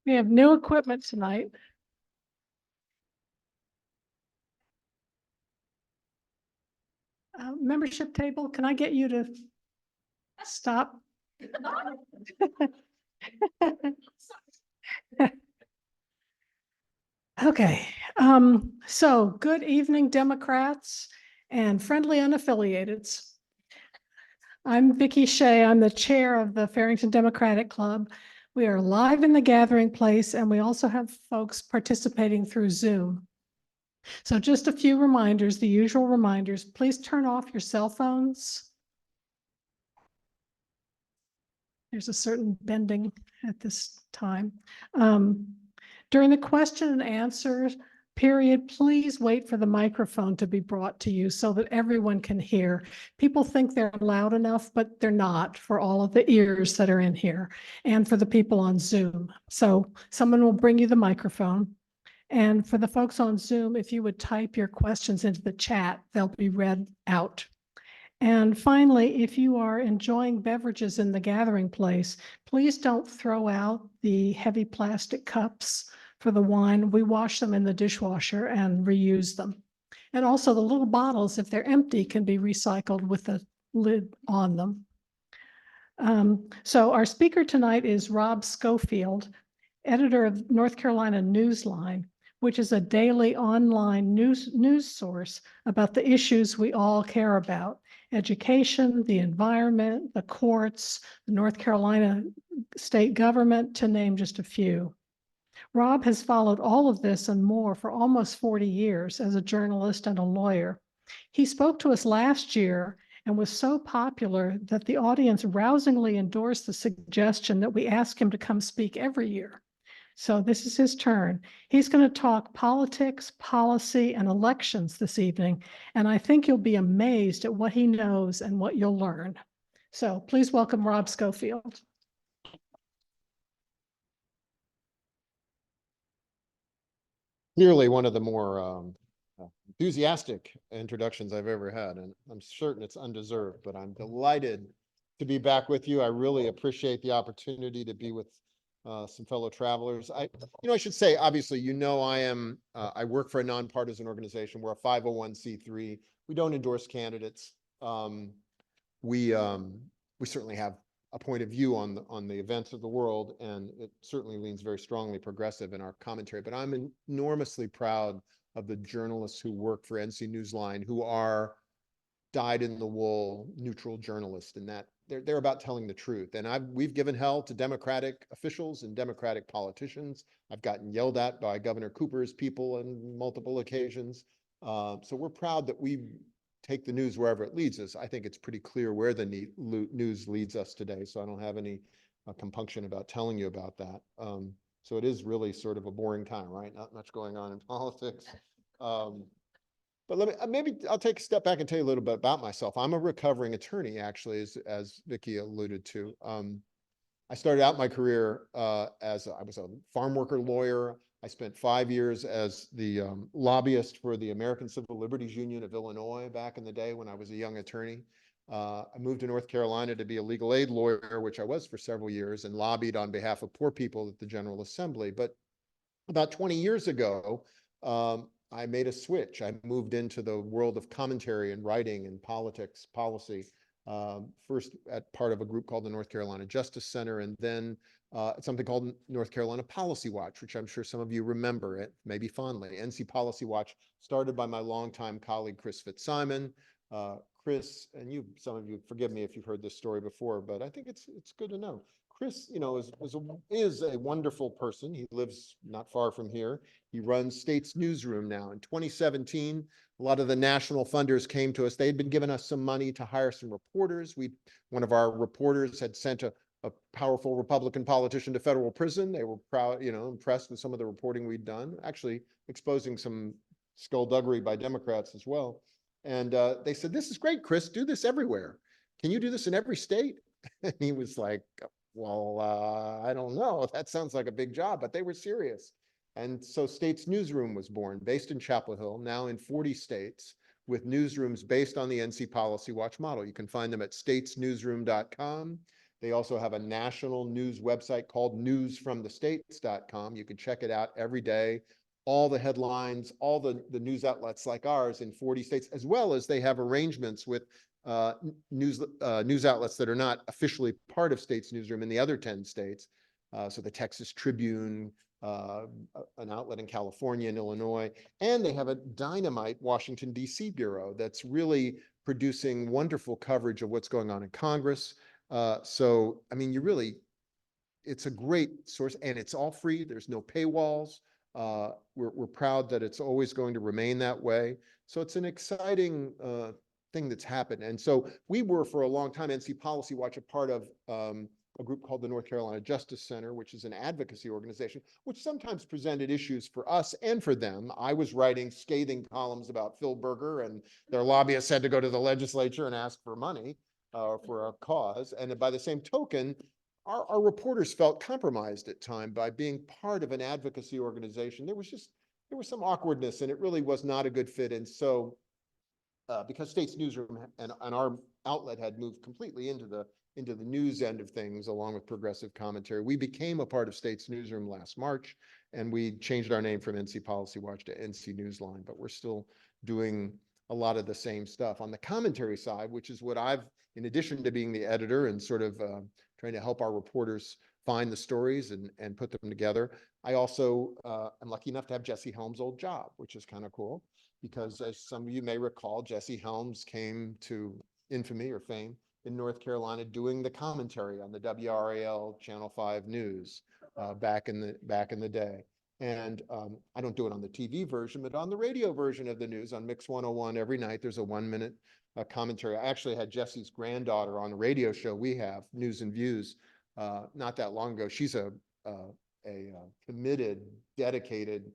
We have new equipment tonight. Membership table, can I get you to stop? Okay, so good evening, Democrats and friendly unaffiliateds. I'm Vicki Shea. I'm the chair of the Farrington Democratic Club. We are live in the gathering place, and we also have folks participating through Zoom. So just a few reminders, the usual reminders. Please turn off your cell phones. There's a certain bending at this time. During the question and answer period, please wait for the microphone to be brought to you so that everyone can hear. People think they're loud enough, but they're not for all of the ears that are in here and for the people on Zoom. So someone will bring you the microphone. And for the folks on Zoom, if you would type your questions into the chat, they'll be read out. And finally, if you are enjoying beverages in the gathering place, please don't throw out the heavy plastic cups for the wine. We wash them in the dishwasher and reuse them. And also the little bottles, if they're empty, can be recycled with the lid on them. So our speaker tonight is Rob Schofield, editor of North Carolina Newsline, which is a daily online news source about the issues we all care about: education, the environment, the courts, the North Carolina state government, to name just a few. Rob has followed all of this and more for almost 40 years as a journalist and a lawyer. He spoke to us last year and was so popular that the audience rousingly endorsed the suggestion that we ask him to come speak every year. So this is his turn. He's going to talk politics, policy, and elections this evening, and I think you'll be amazed at what he knows and what you'll learn. So please welcome Rob Schofield. Clearly one of the more enthusiastic introductions I've ever had, and I'm certain it's undeserved, but I'm delighted to be back with you. I really appreciate the opportunity to be with some fellow travelers. I should say, obviously, I work for a nonpartisan organization. We're a 501c3. We don't endorse candidates. We certainly have a point of view on the events of the world, and it certainly leans very strongly progressive in our commentary. But I'm enormously proud of the journalists who work for NCNewsline, who are dyed-in-the-wool neutral journalists, and that they're about telling the truth. And we've given hell to Democratic officials and Democratic politicians. I've gotten yelled at by Governor Cooper's people on multiple occasions. So we're proud that we take the news wherever it leads us. I think it's pretty clear where the news leads us today, so I don't have any compunction about telling you about that. So it is really sort of a boring time, right? Not much going on in politics. But maybe I'll take a step back and tell you a little bit about myself. I'm a recovering attorney, actually, as Vicki alluded to. I started out my career I was a farm worker lawyer. I spent 5 years as the lobbyist for the American Civil Liberties Union of Illinois back in the day when I was a young attorney. I moved to North Carolina to be a legal aid lawyer, which I was for several years, and lobbied on behalf of poor people at the General Assembly. But about 20 years ago, I made a switch. I moved into the world of commentary and writing and politics, policy, first at part of a group called the North Carolina Justice Center, and then something called North Carolina Policy Watch, which I'm sure some of you remember it, maybe fondly. NC Policy Watch, started by my longtime colleague, Chris Fitzsimon. Chris, and some of you, forgive me if you've heard this story before, but I think it's good to know. Chris, you know, is a wonderful person. He lives not far from here. He runs State's Newsroom now. In 2017, a lot of the national funders came to us. They had been giving us some money to hire some reporters. One of our reporters had sent a powerful Republican politician to federal prison. They were proud, you know, impressed with some of the reporting we'd done, actually exposing some skullduggery by Democrats as well. And they said, "This is great, Chris. Do this everywhere. Can you do this in every state?" And he was like, "Well, I don't know. That sounds like a big job," but they were serious. And so State's Newsroom was born, based in Chapel Hill, now in 40 states, with newsrooms based on the NC Policy Watch model. You can find them at statesnewsroom.com. They also have a national news website called newsfromthestates.com. You can check it out every day. All the headlines, all the news outlets like ours in 40 states, as well as they have arrangements with news outlets that are not officially part of State's Newsroom in the other 10 states. So the Texas Tribune, an outlet in California and Illinois, and they have a dynamite Washington, D.C. bureau that's really producing wonderful coverage of what's going on in Congress. So, I mean, it's a great source, and it's all free. There's no paywalls. We're proud that it's always going to remain that way. So it's an exciting thing that's happened. And so we were, for a long time, NC Policy Watch, a part of a group called the North Carolina Justice Center, which is an advocacy organization, which sometimes presented issues for us and for them. I was writing scathing columns about Phil Berger, and their lobbyists had to go to the legislature and ask for money for a cause. And by the same token, our reporters felt compromised at times by being part of an advocacy organization. There was some awkwardness, and it really was not a good fit. And so because State's Newsroom and our outlet had moved completely into the news end of things, along with progressive commentary, we became a part of State's Newsroom last March, and we changed our name from NC Policy Watch to NCNewsline, but we're still doing a lot of the same stuff. On the commentary side, which is what in addition to being the editor and sort of trying to help our reporters find the stories and put them together, I also am lucky enough to have Jesse Helms' old job, which is kind of cool, because as some of you may recall, Jesse Helms came to infamy or fame in North Carolina doing the commentary on the WRAL Channel 5 news back in the day. And I don't do it on the TV version, but on the radio version of the news on Mix 101 every night, there's a 1-minute commentary. I actually had Jesse's granddaughter on a radio show we have, News and Views, not that long ago. She's a committed, dedicated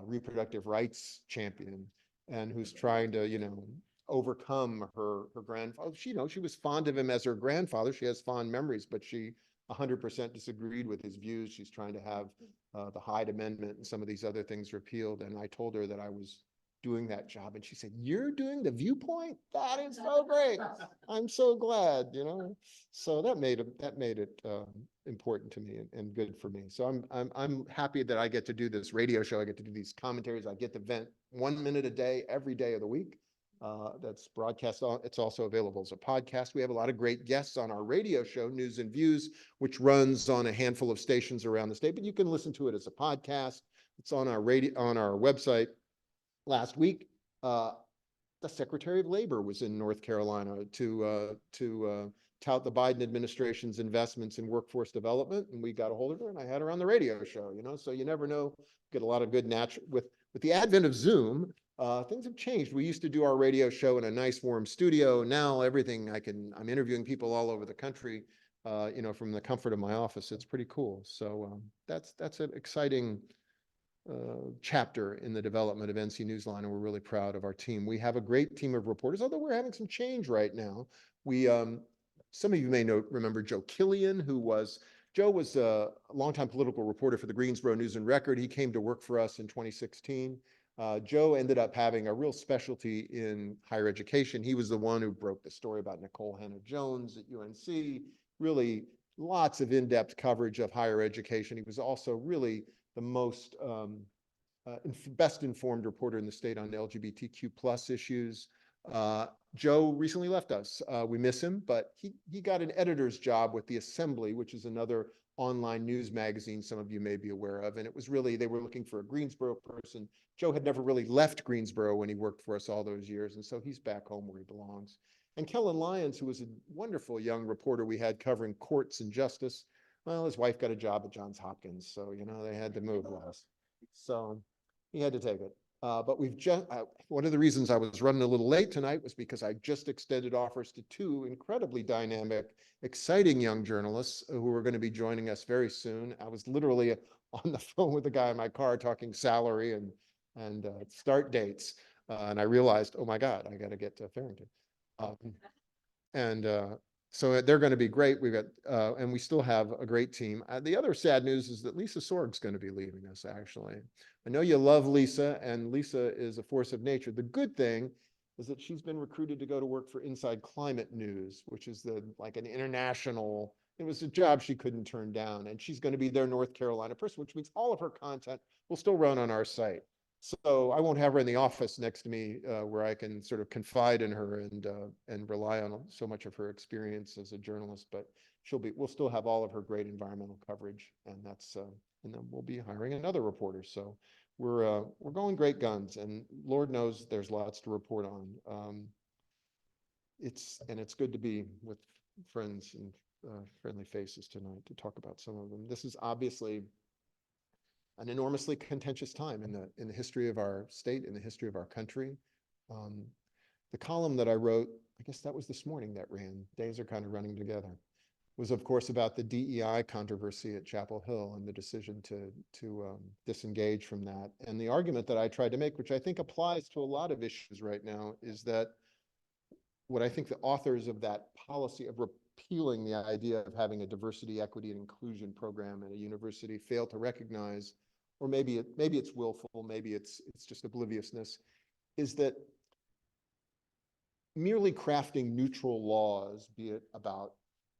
reproductive rights champion, and who's trying to, overcome her grandfather. She was fond of him as her grandfather. She has fond memories, but she 100% disagreed with his views. She's trying to have the Hyde Amendment and some of these other things repealed. And I told her that I was doing that job, and she said, "You're doing the Viewpoint? That is so great. I'm so glad." So that made it important to me and good for me. So I'm happy that I get to do this radio show. I get to do these commentaries. I get to vent 1 minute a day, every day of the week. That's broadcast on. It's also available as a podcast. We have a lot of great guests on our radio show, News and Views, which runs on a handful of stations around the state, but you can listen to it as a podcast. It's on our website. Last week, the Secretary of Labor was in North Carolina to tout the Biden administration's investments in workforce development, and we got a hold of her, and I had her on the radio show. So you never know. Get a lot of good with the advent of Zoom. Things have changed. We used to do our radio show in a nice warm studio. Now everything I'm interviewing people all over the country, from the comfort of my office. It's pretty cool. So that's an exciting chapter in the development of NCNewsline, and we're really proud of our team. We have a great team of reporters, although we're having some change right now. Some of you may remember Joe Killian, Joe was a longtime political reporter for the Greensboro News and Record. He came to work for us in 2016. Joe ended up having a real specialty in higher education. He was the one who broke the story about Nicole Hannah-Jones at UNC, really lots of in-depth coverage of higher education. He was also really the most best informed reporter in the state on LGBTQ+ issues. Joe recently left us. We miss him, but he got an editor's job with The Assembly, which is another online news magazine some of you may be aware of. And it was really, they were looking for a Greensboro person. Joe had never really left Greensboro when he worked for us all those years. And so he's back home where he belongs. And Kellen Lyons, who was a wonderful young reporter we had covering courts and justice, Well, his wife got a job at Johns Hopkins, so, you know, they had to move less. So he had to take it. But we've just, one of the reasons I was running a little late tonight was because I just extended offers to two incredibly dynamic, exciting young journalists who are going to be joining us very soon. I was literally on the phone with the guy in my car talking salary and start dates. And I realized, oh my God, I got to get to Farrington. And so they're going to be great. We've got, and we still have a great team. The other sad news is that Lisa Sorg's going to be leaving us, actually. I know you love Lisa, and Lisa is a force of nature. The good thing is that she's been recruited to go to work for Inside Climate News, which is like an international, it was a job she couldn't turn down. And she's going to be their North Carolina person, which means all of her content will still run on our site. So I won't have her in the office next to me where I can sort of confide in her and rely on so much of her experience as a journalist, but we'll still have all of her great environmental coverage, and and then we'll be hiring another reporter. So we're going great guns, and Lord knows there's lots to report on. It's good to be with friends and friendly faces tonight to talk about some of them. This is obviously an enormously contentious time in the history of our state, in the history of our country. The column that I wrote, I guess that was this morning that ran, days are kind of running together, was of course about the DEI controversy at Chapel Hill and the decision to disengage from that. And the argument that I tried to make, which I think applies to a lot of issues right now, is that what I think the authors of that policy of repealing the idea of having a diversity, equity, and inclusion program at a university fail to recognize, or maybe it's willful, maybe it's just obliviousness, is that merely crafting neutral laws, be it about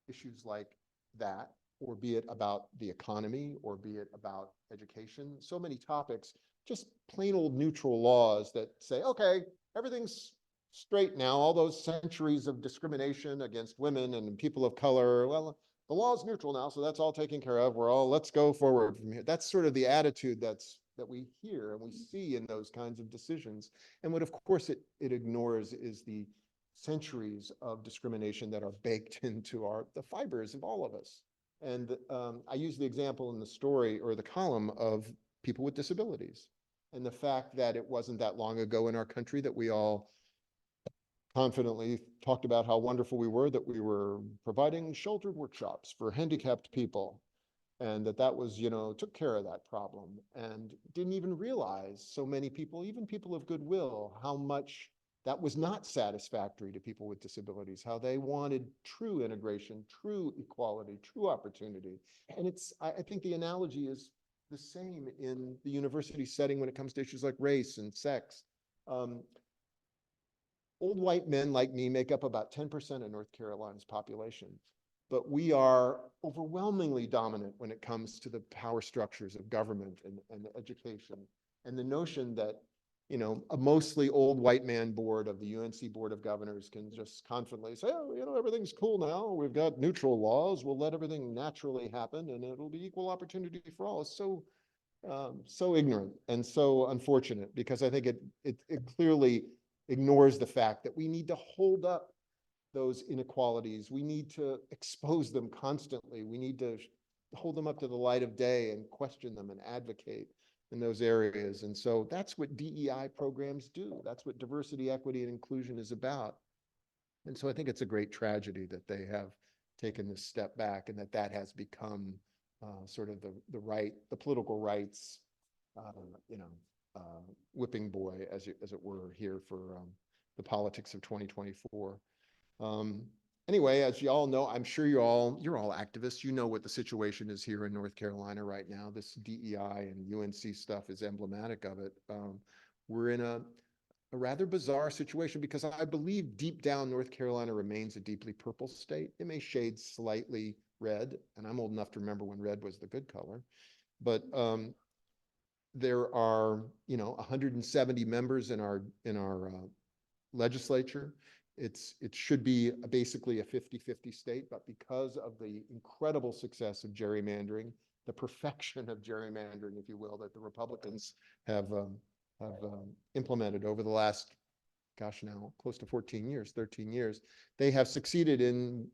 issues like that, or be it about the economy, or be it about education, so many topics, just plain old neutral laws that say, okay, everything's straight now, all those centuries of discrimination against women and people of color, well, the law is neutral now, so that's all taken care of. Let's go forward from here. That's sort of the attitude that we hear and we see in those kinds of decisions. And what, of course, it ignores is the centuries of discrimination that are baked into the fibers of all of us. And I use the example in the story or the column of people with disabilities and the fact that it wasn't that long ago in our country that we all confidently talked about how wonderful we were, that we were providing sheltered workshops for handicapped people, and that was, took care of that problem, and didn't even realize so many people, even people of goodwill, how much that was not satisfactory to people with disabilities, how they wanted true integration, true equality, true opportunity. And I think the analogy is the same in the university setting when it comes to issues like race and sex. Old white men like me make up about 10% of North Carolina's population, but we are overwhelmingly dominant when it comes to the power structures of government and education. And the notion that, a mostly old white man board of the UNC Board of Governors can just confidently say, oh, everything's cool now. We've got neutral laws. We'll let everything naturally happen and it'll be equal opportunity for all. It's so ignorant and so unfortunate, because I think it clearly ignores the fact that we need to hold up those inequalities. We need to expose them constantly. We need to hold them up to the light of day and question them and advocate in those areas. And so that's what DEI programs do. That's what diversity, equity, and inclusion is about. And so I think it's a great tragedy that they have taken this step back and that has become sort of the political rights, whipping boy, as it were, here for the politics of 2024. Anyway, as you all know, I'm sure you're all activists. You know what the situation is here in North Carolina right now. This DEI and UNC stuff is emblematic of it. We're in a rather bizarre situation because I believe deep down North Carolina remains a deeply purple state. It may shade slightly red, and I'm old enough to remember when red was the good color, but there are 170 members in our legislature. It should be basically a 50-50 state, but because of the incredible success of gerrymandering, the perfection of gerrymandering, if you will, that the Republicans have implemented over the last, gosh, now close to 13 years, they have succeeded in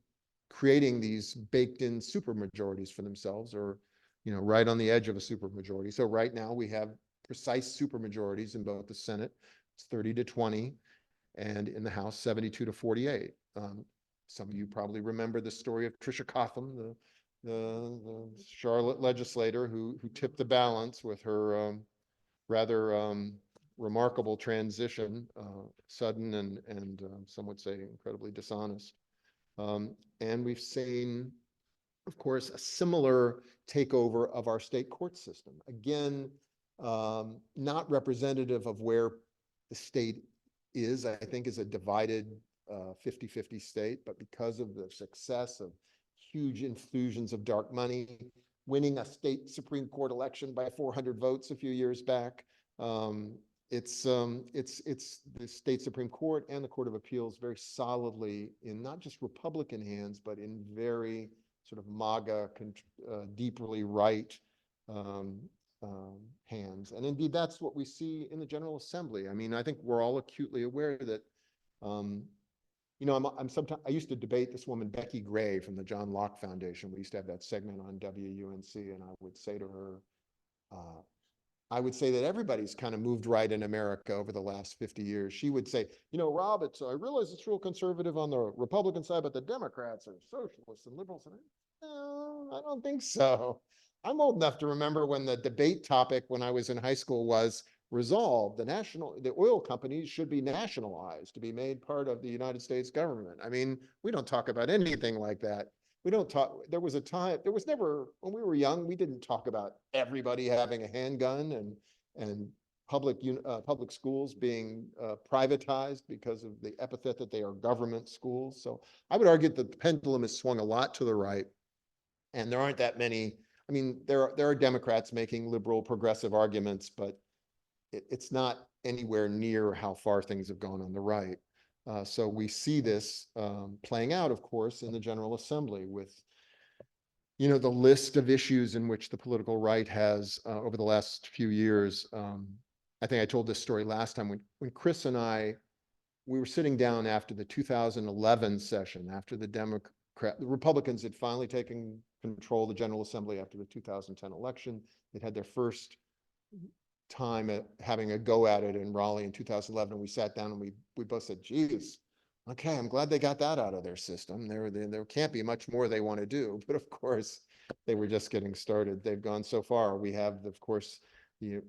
creating these baked-in supermajorities for themselves, or right on the edge of a supermajority. So right now we have precise supermajorities in both the Senate, it's 30-20, and in the House, 72-48. Some of you probably remember the story of Tricia Cotham, the Charlotte legislator who tipped the balance with her rather remarkable transition, sudden and some would say incredibly dishonest. And we've seen, of course, a similar takeover of our state court system. Again, not representative of where the state is, I think, is a divided 50-50 state, but because of the success of huge infusions of dark money, winning a state Supreme Court election by 400 votes a few years back, it's the state Supreme Court and the Court of Appeals very solidly in not just Republican hands, but in very sort of MAGA, deeply right hands. And indeed, that's what we see in the General Assembly. I mean, I think we're all acutely aware that, I used to debate this woman, Becky Gray from the John Locke Foundation. We used to have that segment on WUNC, and I would say to her, I would say that everybody's kind of moved right in America over the last 50 years. She would say, Rob, I realize it's real conservative on the Republican side, but the Democrats are socialists and liberals. And no, I don't think so. I'm old enough to remember when the debate topic when I was in high school was resolved. The oil companies should be nationalized to be made part of the United States government. I mean, we don't talk about anything like that. We don't talk, there was never, when we were young, we didn't talk about everybody having a handgun and public schools being privatized because of the epithet that they are government schools. So I would argue that the pendulum has swung a lot to the right, and there aren't that many. I mean, there are Democrats making liberal progressive arguments, but it's not anywhere near how far things have gone on the right. So we see this playing out, of course, in the General Assembly with, the list of issues in which the political right has, over the last few years. I think I told this story last time when Chris and we were sitting down after the 2011 session, after the Republicans had finally taken control of the General Assembly after the 2010 election. They'd had their first time at having a go at it in Raleigh in 2011. And we sat down and we both said, geez, okay, I'm glad they got that out of their system. There can't be much more they want to do. But of course, they were just getting started. They've gone so far. We have, of course, the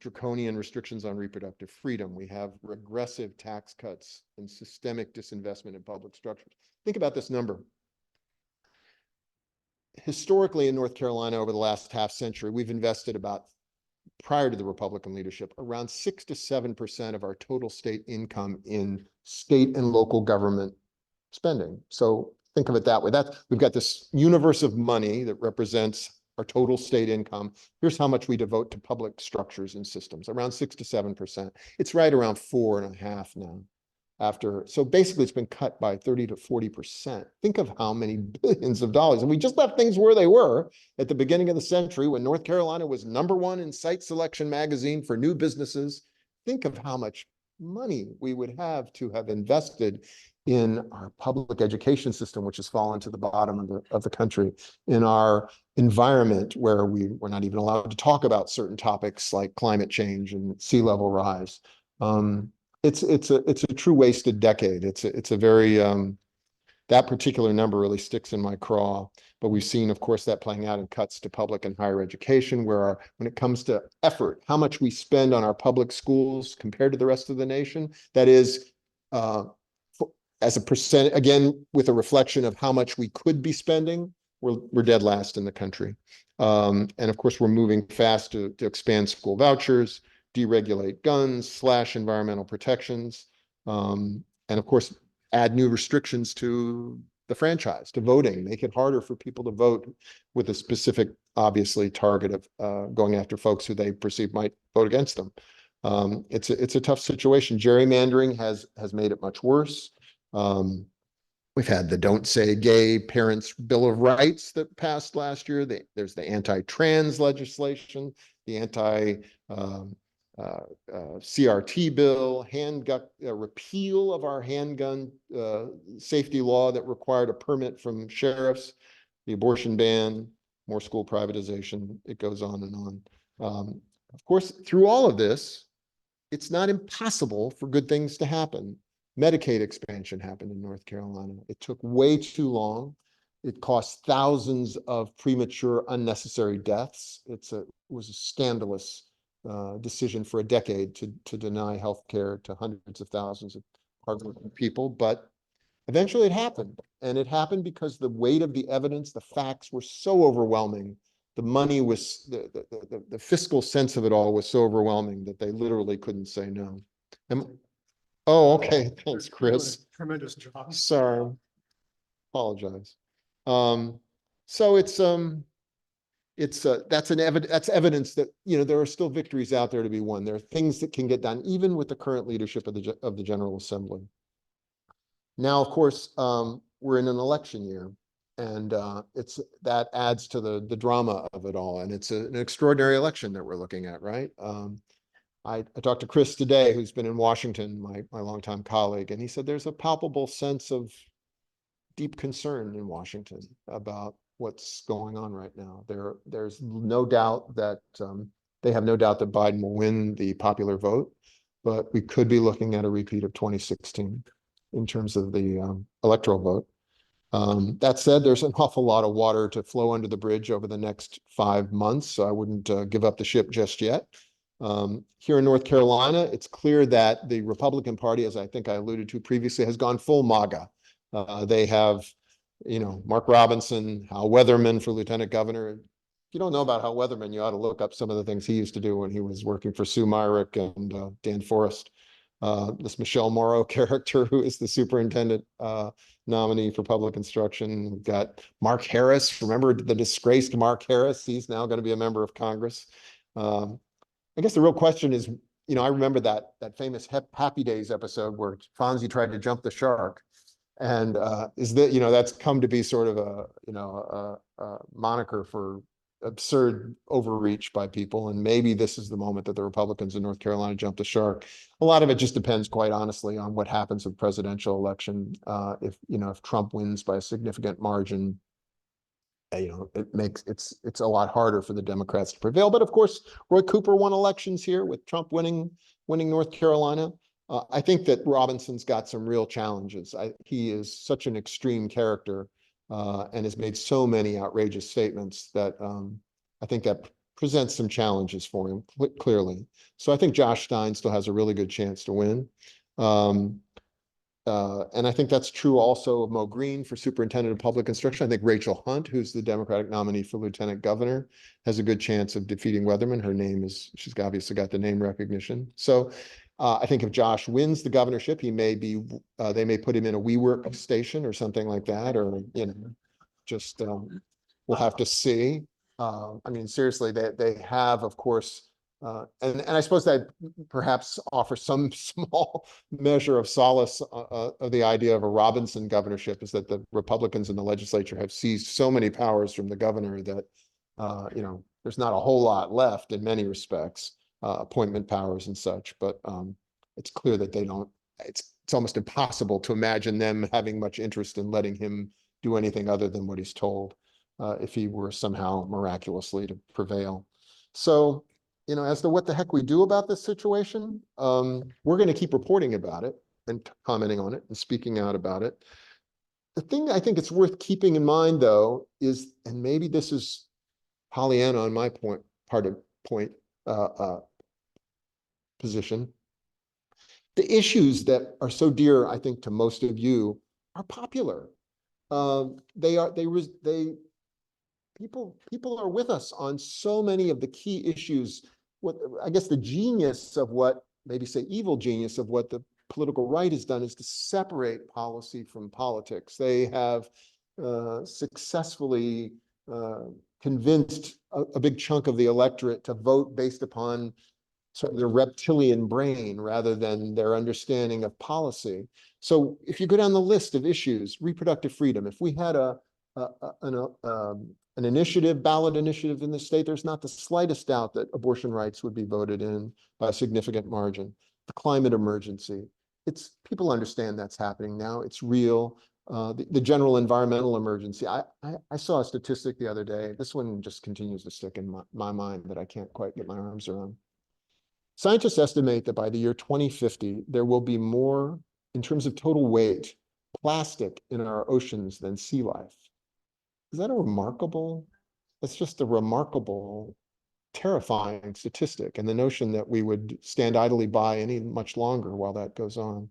draconian restrictions on reproductive freedom. We have regressive tax cuts and systemic disinvestment in public structures. Think about this number. Historically, in North Carolina, over the last half century, we've invested about, prior to the Republican leadership, around 6 to 7% of our total state income in state and local government spending. So think of it that way. We've got this universe of money that represents our total state income. Here's how much we devote to public structures and systems, around 6 to 7%. It's right around 4.5% now. So basically it's been cut by 30 to 40%. Think of how many billions of dollars. And we just left things where they were at the beginning of the century when North Carolina was #1 in Site Selection magazine for new businesses. Think of how much money we would have to have invested in our public education system, which has fallen to the bottom of the country, in our environment where we're not even allowed to talk about certain topics like climate change and sea level rise. It's a true wasted decade. It's a very, that particular number really sticks in my craw, but we've seen, of course, that playing out in cuts to public and higher education, where when it comes to effort, how much we spend on our public schools compared to the rest of the nation, that is, as a percent, again, with a reflection of how much we could be spending, we're dead last in the country. And of course, we're moving fast to expand school vouchers, deregulate guns, slash environmental protections, and of course, add new restrictions to the franchise, to voting, make it harder for people to vote with a specific, obviously, target of going after folks who they perceive might vote against them. It's a tough situation. Gerrymandering has made it much worse. We've had the Don't Say Gay Parents Bill of Rights that passed last year. There's the anti-trans legislation, the CRT bill, repeal of our handgun safety law that required a permit from sheriffs, the abortion ban, more school privatization, it goes on and on. Of course, through all of this, it's not impossible for good things to happen. Medicaid expansion happened in North Carolina. It took way too long. It cost thousands of premature, unnecessary deaths. It was a scandalous decision for a decade to deny health care to hundreds of thousands of hardworking people, but eventually it happened. And it happened because the weight of the evidence, the facts were so overwhelming. The money was, the fiscal sense of it all was so overwhelming that they literally couldn't say no. Oh, okay, thanks, Chris. Tremendous job. Sorry, apologize. So that's evidence that, you know, there are still victories out there to be won. There are things that can get done, even with the current leadership of the General Assembly. Now, of course, we're in an election year, and that adds to the drama of it all. And it's an extraordinary election that we're looking at, right? I talked to Chris today, who's been in Washington, my longtime colleague, and he said there's a palpable sense of deep concern in Washington about what's going on right now. There's no doubt that they have no doubt that Biden will win the popular vote, but we could be looking at a repeat of 2016 in terms of the electoral vote. That said, there's an awful lot of water to flow under the bridge over the next 5 months, so I wouldn't give up the ship just yet. Here in North Carolina, it's clear that the Republican Party, as I think I alluded to previously, has gone full MAGA. They have, you know, Mark Robinson, Hal Weatherman for lieutenant governor. If you don't know about Hal Weatherman, you ought to look up some of the things he used to do when he was working for Sue Myrick and Dan Forrest. This Michelle Morrow character, who is the superintendent nominee for public instruction. We've got Mark Harris. Remember the disgraced Mark Harris? He's now going to be a member of Congress. I guess the real question is, you know, I remember that famous Happy Days episode where Fonzie tried to jump the shark. And is that, you know, that's come to be sort of a moniker for absurd overreach by people. And maybe this is the moment that the Republicans in North Carolina jump the shark. A lot of it just depends, quite honestly, on what happens with the presidential election. If Trump wins by a significant margin, you know, it's a lot harder for the Democrats to prevail. But of course, Roy Cooper won elections here with Trump winning North Carolina. I think that Robinson's got some real challenges. He is such an extreme character and has made so many outrageous statements that I think that presents some challenges for him, clearly. So I think Josh Stein still has a really good chance to win. And I think that's true also of Mo Green for superintendent of public instruction. I think Rachel Hunt, who's the Democratic nominee for lieutenant governor, has a good chance of defeating Weatherman. She's obviously got the name recognition. So I think if Josh wins the governorship, they may put him in a WeWork station or something like that, or, you know, just we'll have to see. I mean, seriously, they have, of course, and I suppose that perhaps offers some small measure of solace of the idea of a Robinson governorship, is that the Republicans in the legislature have seized so many powers from the governor that, you know, there's not a whole lot left in many respects, appointment powers and such, but it's clear that they don't, it's almost impossible to imagine them having much interest in letting him do anything other than what he's told, if he were somehow miraculously to prevail. So, you know, as to what the heck we do about this situation, we're going to keep reporting about it and commenting on it and speaking out about it. The thing I think it's worth keeping in mind, though, is, and maybe this is Pollyanna on my position, the issues that are so dear, I think, to most of you are popular. People are with us on so many of the key issues. What I guess the genius of what, maybe say evil genius of what the political right has done is to separate policy from politics. They have successfully convinced a big chunk of the electorate to vote based upon sort of their reptilian brain rather than their understanding of policy. So if you go down the list of issues, reproductive freedom, if we had a an initiative, ballot initiative in the state, there's not the slightest doubt that abortion rights would be voted in by a significant margin. The climate emergency, people understand that's happening now. It's real. The general environmental emergency. I saw a statistic the other day. This one just continues to stick in my mind that I can't quite get my arms around. Scientists estimate that by the year 2050, there will be more, in terms of total weight, plastic in our oceans than sea life. Is that that's just a remarkable, terrifying statistic. And the notion that we would stand idly by any much longer while that goes on.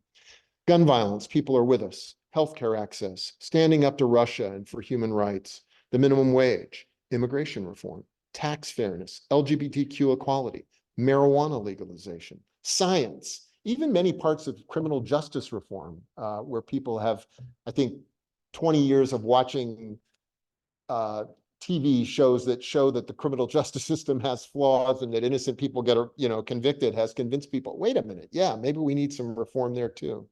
Gun violence, people are with us. Healthcare access, standing up to Russia and for human rights, the minimum wage, immigration reform, tax fairness, LGBTQ equality, marijuana legalization, science, even many parts of criminal justice reform, where people have, I think, 20 years of watching TV shows that show that the criminal justice system has flaws and that innocent people get, convicted, has convinced people, wait a minute, yeah, maybe we need some reform there too.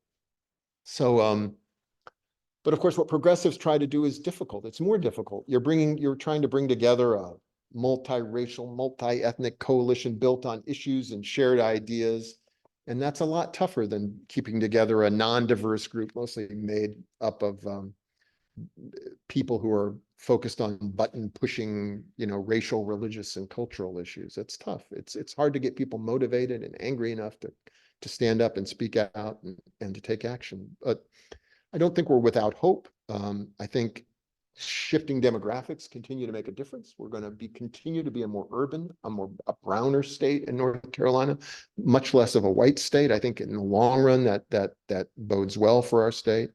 So, but of course, what progressives try to do is difficult. It's more difficult. You're trying to bring together a multiracial, multi-ethnic coalition built on issues and shared ideas. And that's a lot tougher than keeping together a non-diverse group, mostly made up of people who are focused on button pushing, racial, religious, and cultural issues. It's tough. It's hard to get people motivated and angry enough to stand up and speak out and to take action. But I don't think we're without hope. I think shifting demographics continue to make a difference. We're going to continue to be a more urban, a browner state in North Carolina, much less of a white state. I think in the long run that bodes well for our state.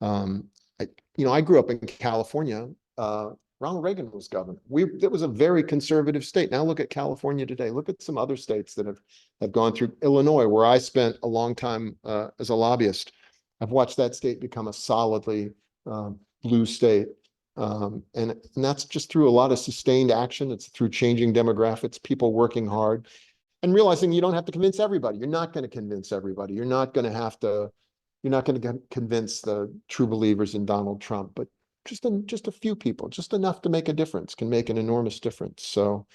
I grew up in California. Ronald Reagan was governor. It was a very conservative state. Now look at California today. Look at some other states that have gone through. Illinois, where I spent a long time as a lobbyist. I've watched that state become a solidly blue state. And that's just through a lot of sustained action. It's through changing demographics, people working hard, and realizing you don't have to convince everybody. You're not going to convince everybody. You're not going to convince the true believers in Donald Trump, but just a few people, just enough to make a difference, can make an enormous difference. So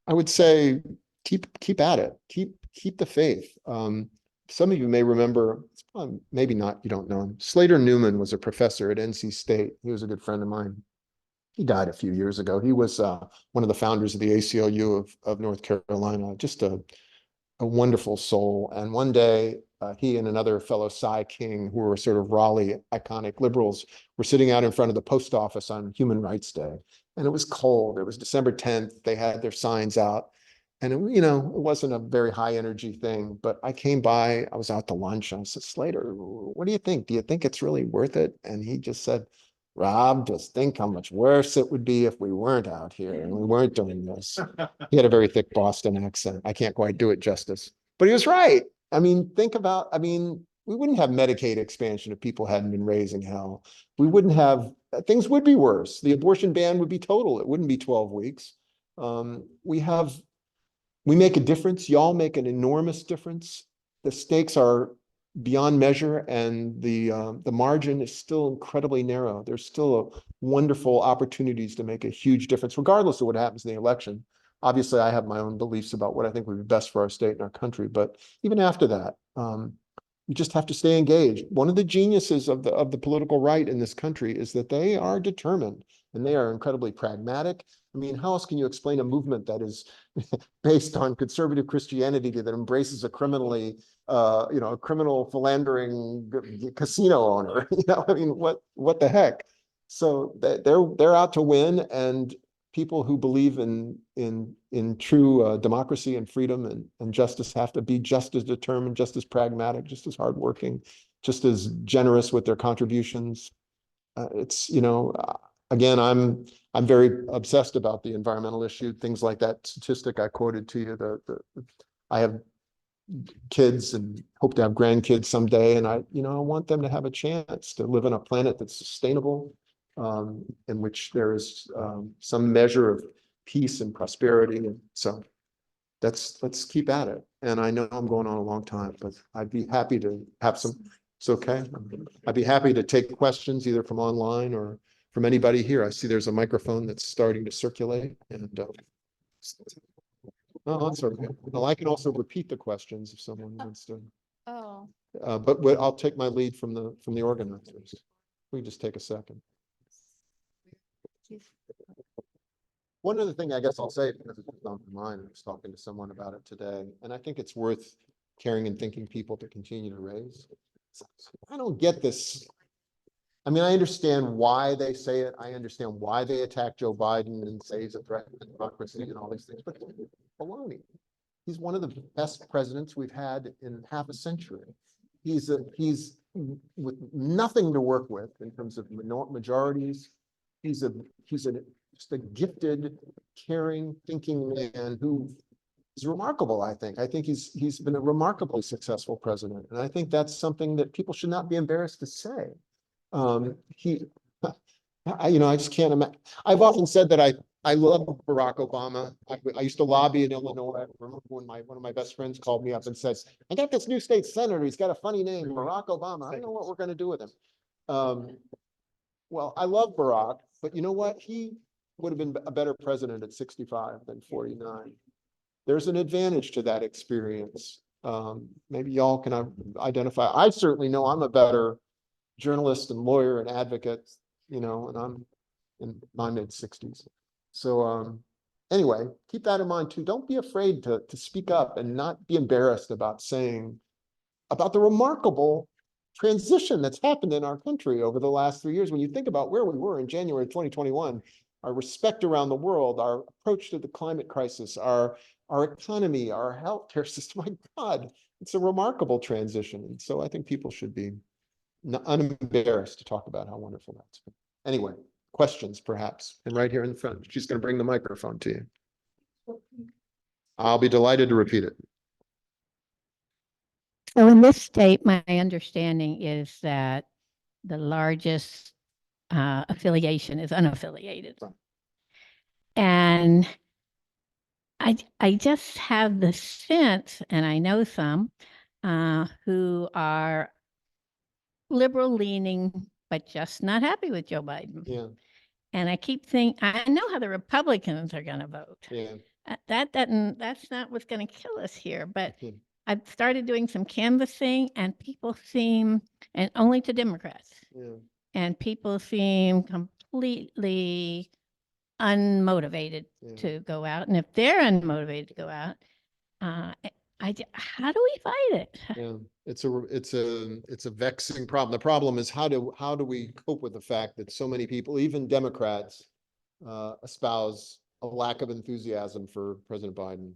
I would say keep at it. Keep the faith. Some of you may remember, maybe not, you don't know him. Slater Newman was a professor at NC State. He was a good friend of mine. He died a few years ago. He was one of the founders of the ACLU of North Carolina, just a wonderful soul. And one day, he and another fellow Cy King, who were sort of Raleigh iconic liberals, were sitting out in front of the post office on Human Rights Day. And it was cold. It was December 10th. They had their signs out. And it wasn't a very high energy thing, but I came by, I was out to lunch, and I said, Slater, what do you think? Do you think it's really worth it? And he just said, Rob, just think how much worse it would be if we weren't out here and we weren't doing this. He had a very thick Boston accent. I can't quite do it justice, but he was right. We wouldn't have Medicaid expansion if people hadn't been raising hell. Things would be worse. The abortion ban would be total. It wouldn't be 12 weeks. We make a difference. Y'all make an enormous difference. The stakes are beyond measure, and the margin is still incredibly narrow. There's still wonderful opportunities to make a huge difference, regardless of what happens in the election. Obviously, I have my own beliefs about what I think would be best for our state and our country, but even after that, you just have to stay engaged. One of the geniuses of the political right in this country is that they are determined and they are incredibly pragmatic. How else can you explain a movement that is based on conservative Christianity that embraces a criminal philandering casino owner? What the heck? So they're out to win, and people who believe in true democracy and freedom and justice have to be just as determined, just as pragmatic, just as hardworking, just as generous with their contributions. Again, I'm very obsessed about the environmental issue, things like that statistic I quoted to you. I have kids and hope to have grandkids someday, and I want them to have a chance to live on a planet that's sustainable, in which there is some measure of peace and prosperity. And so let's keep at it. And I know I'm going on a long time, but I'd be happy to have some. It's okay. I'd be happy to take questions either from online or from anybody here. I see there's a microphone that's starting to circulate and, oh, that's okay. Well, I can also repeat the questions if someone wants to. Oh, But I'll take my lead from the organizers. We just take a second. One other thing I guess I'll say, because it's on my mind, I was talking to someone about it today, and I think it's worth caring and thinking people to continue to raise. I don't get this. I mean, I understand why they say it. I understand why they attack Joe Biden and say he's a threat to democracy and all these things, but baloney. He's one of the best presidents we've had in half a century. He's with nothing to work with in terms of majorities. He's just a gifted, caring, thinking man who is remarkable, I think. I think he's been a remarkably successful president. And I think that's something that people should not be embarrassed to say. I just can't imagine. I've often said that I love Barack Obama. I used to lobby in Illinois. I remember when one of my best friends called me up and says, I got this new state senator. He's got a funny name, Barack Obama. I don't know what we're going to do with him. Well, I love Barack, but you know what? He would have been a better president at 65 than 49. There's an advantage to that experience. Maybe y'all can identify. I certainly know I'm a better journalist and lawyer and advocate, and I'm in my mid-60s. So anyway, keep that in mind too. Don't be afraid to speak up and not be embarrassed about saying about the remarkable transition that's happened in our country over the last 3 years. When you think about where we were in January 2021, our respect around the world, our approach to the climate crisis, our economy, our healthcare system, my God, it's a remarkable transition. And so I think people should be unembarrassed to talk about how wonderful that's been. Anyway, questions perhaps, and right here in the front, she's going to bring the microphone to you. I'll be delighted to repeat it. so in this state, my understanding is that the largest affiliation is unaffiliated. Right. And I just have the sense, and I know some who are liberal leaning, but just not happy with Joe Biden. Yeah. And I keep thinking, I know how the Republicans are going to vote. Yeah. That's not what's going to kill us here. But Yeah. I've started doing some canvassing, and people seem, and only to Democrats, Yeah. and people seem completely unmotivated Yeah. to go out. And if they're unmotivated to go out, how do we fight it? Yeah, it's a vexing problem. The problem is how do we cope with the fact that so many people, even Democrats, espouse a lack of enthusiasm for President Biden?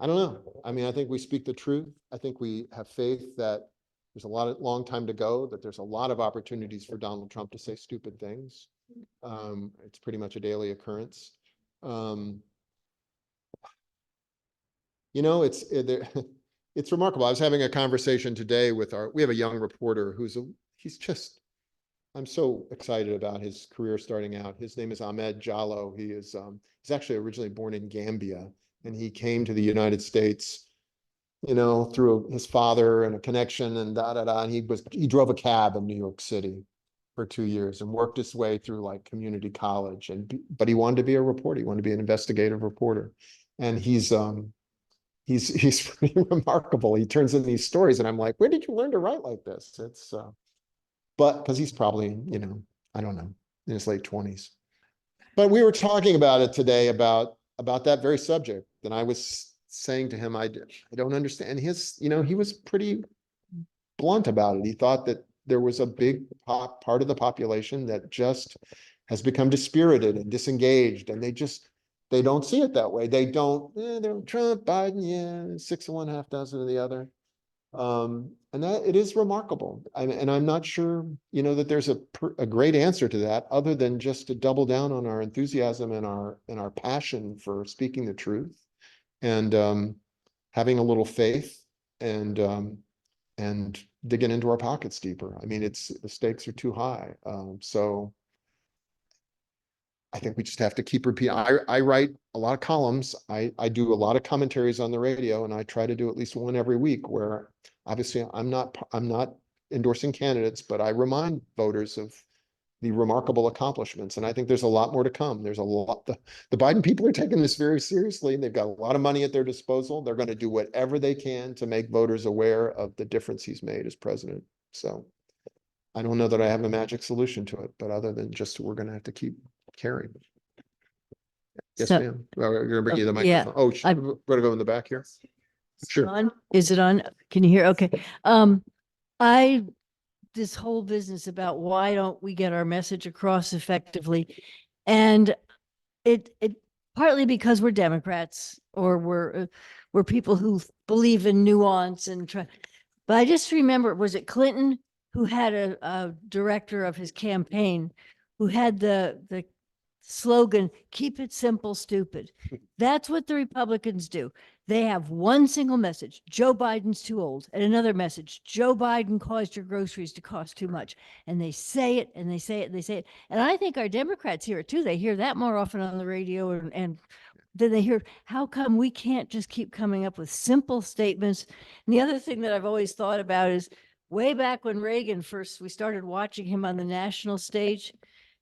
I don't know. I mean, I think we speak the truth. I think we have faith that there's a long time to go, that there's a lot of opportunities for Donald Trump to say stupid things. It's pretty much a daily occurrence. It's remarkable. I was having a conversation today with we have a young reporter I'm so excited about his career starting out. His name is Ahmed Jallo. He's actually originally born in Gambia, and he came to the United States, through his father and a connection and and he drove a cab in New York City for 2 years and worked his way through like community college. But he wanted to be a reporter. He wanted to be an investigative reporter. And he's pretty remarkable. He turns in these stories and I'm like, where did you learn to write like this? But because he's probably, I don't know, in his late 20s. But we were talking about it today about that very subject. And I was saying to him, I don't understand he was pretty blunt about it. He thought that there was a big part of the population that just has become dispirited and disengaged, and they don't see it that way. They don't, they're Trump, Biden, yeah, 6 of one, half dozen of the other. And that it is remarkable. And I'm not sure, that there's a great answer to that other than just to double down on our enthusiasm and our passion for speaking the truth and having a little faith and digging into our pockets deeper. I mean, the stakes are too high. So I think we just have to keep repeating. I write a lot of columns. I do a lot of commentaries on the radio, and I try to do at least one every week where obviously I'm not endorsing candidates, but I remind voters of the remarkable accomplishments. And I think there's a lot more to come. There's a lot, the Biden people are taking this very seriously. They've got a lot of money at their disposal. They're going to do whatever they can to make voters aware of the difference he's made as president. So I don't know that I have a magic solution to it, but other than just we're going to have to keep carrying. Yes, So- ma'am. We're going to bring you the yeah, microphone. Oh, I- we're going to go in the back here. Sure. On? Is it on? Can you hear? Okay. This whole business about why don't we get our message across effectively? And it partly because we're Democrats or we're people who believe in nuance and try. But I just remember, was it Clinton who had a director of his campaign who had the slogan, "Keep it simple, stupid." That's what the Republicans do. They have one single message: Joe Biden's too old, and another message: Joe Biden caused your groceries to cost too much. And they say it and they say it and they say it. And I think our Democrats hear it too. They hear that more often on the radio, and then they hear, how come we can't just keep coming up with simple statements? And the other thing that I've always thought about is way back when Reagan first, we started watching him on the national stage.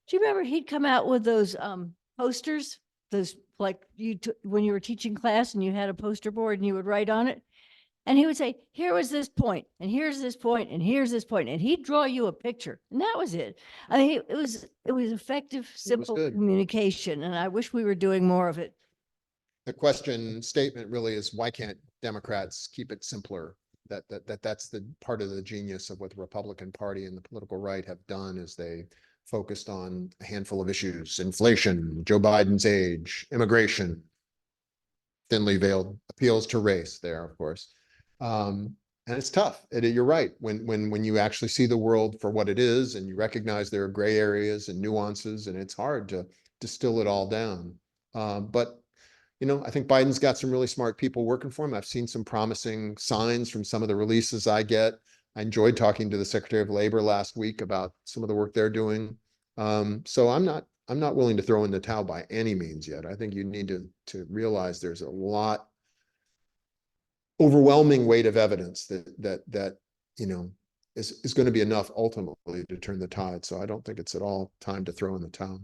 Do you remember he'd come out with those posters, those like when you were teaching class and you had a poster board and you would write on it? And he would say, here was this point, and here's this point, and here's this point, and he'd draw you a picture, and that was it. I mean, it was effective, simple good. communication, and I wish we were doing more of it. The question statement really is, why can't Democrats keep it simpler? That's the part of the genius of what the Republican Party and the political right have done, is they focused on a handful of issues: inflation, Joe Biden's age, immigration, thinly veiled appeals to race there, of course. And it's tough. You're right. When you actually see the world for what it is, and you recognize there are gray areas and nuances, and it's hard to distill it all down. But you know, I think Biden's got some really smart people working for him. I've seen some promising signs from some of the releases I get. I enjoyed talking to the Secretary of Labor last week about some of the work they're doing. So I'm not willing to throw in the towel by any means yet. I think you need to realize there's a lot, overwhelming weight of evidence that you know is going to be enough ultimately to turn the tide. So I don't think it's at all time to throw in the towel.